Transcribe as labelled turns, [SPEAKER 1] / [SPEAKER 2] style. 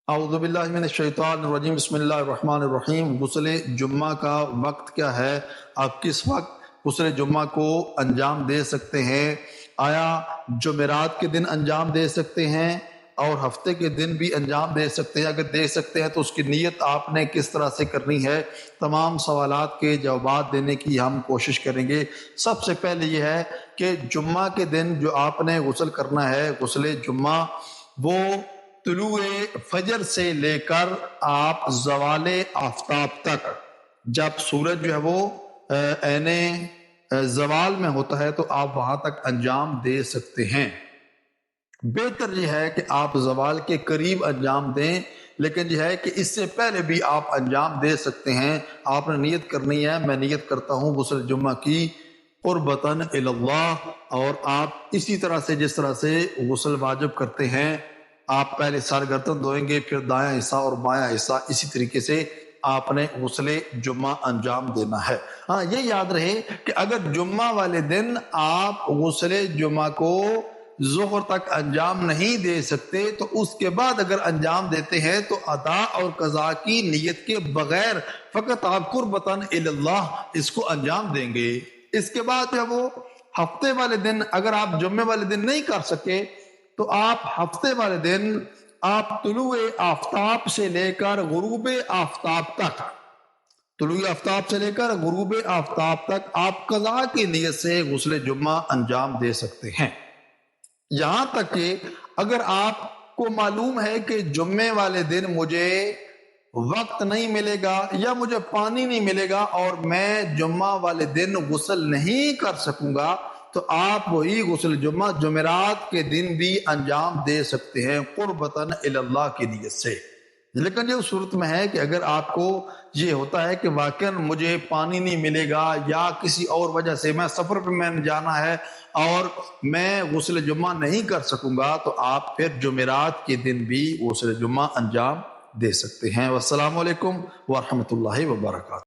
[SPEAKER 1] اعوذ باللہ من الشیطان الرجیم بسم اللہ الرحمن الرحیم۔ غسل جمعہ کا وقت کیا ہے؟ آپ کس وقت غسل جمعہ کو انجام دے سکتے ہیں؟ آیا جمعرات کے دن انجام دے سکتے ہیں اور ہفتے کے دن بھی انجام دے سکتے ہیں؟ اگر دے سکتے ہیں تو اس کی نیت آپ نے کس طرح سے کرنی ہے؟ تمام سوالات کے جوابات دینے کی ہم کوشش کریں گے۔ سب سے پہلے یہ ہے کہ جمعہ کے دن جو آپ نے غسل کرنا ہے، غسل جمعہ، وہ طلوع فجر سے لے کر آپ زوال آفتاب تک، جب سورج جو ہے وہ عین زوال میں ہوتا ہے تو آپ وہاں تک انجام دے سکتے ہیں۔ بہتر یہ ہے کہ آپ زوال کے قریب انجام دیں، لیکن یہ ہے کہ اس سے پہلے بھی آپ انجام دے سکتے ہیں۔ آپ نے نیت کرنی ہے، میں نیت کرتا ہوں غسل جمعہ کی قربتاً الی اللہ، اور آپ اسی طرح سے جس طرح سے غسل واجب کرتے ہیں، آپ پہلے سر گردن دھوئیں گے، پھر دایاں حصہ اور بایاں حصہ، اسی طریقے سے آپ نے غسل جمعہ انجام دینا ہے۔ ہاں، یہ یاد رہے کہ اگر جمعہ والے دن آپ غسل جمعہ کو ظہر تک انجام نہیں دے سکتے تو اس کے بعد اگر انجام دیتے ہیں تو ادا اور قضا کی نیت کے بغیر فقط آپ قربتاً الی اللہ اس کو انجام دیں گے۔ اس کے بعد جب وہ ہفتے والے دن، اگر آپ جمعے والے دن نہیں کر سکے تو آپ ہفتے والے دن آپ طلوع آفتاب سے لے کر غروب آفتاب تک، طلوع آفتاب سے لے کر غروب آفتاب تک آپ قضا کی نیت سے غسل جمعہ انجام دے سکتے ہیں۔ یہاں تک کہ اگر آپ کو معلوم ہے کہ جمعے والے دن مجھے وقت نہیں ملے گا یا مجھے پانی نہیں ملے گا اور میں جمعہ والے دن غسل نہیں کر سکوں گا، تو آپ وہی غسل جمعہ جمعرات کے دن بھی انجام دے سکتے ہیں قربتاً الی اللہ کی نیت سے۔ لیکن یہ صورت میں ہے کہ اگر آپ کو یہ ہوتا ہے کہ واقعاً مجھے پانی نہیں ملے گا یا کسی اور وجہ سے میں سفر پہ میں جانا ہے اور میں غسل جمعہ نہیں کر سکوں گا، تو آپ پھر جمعرات کے دن بھی غسل جمعہ انجام دے سکتے ہیں۔ والسلام علیکم ورحمۃ اللہ وبرکاتہ۔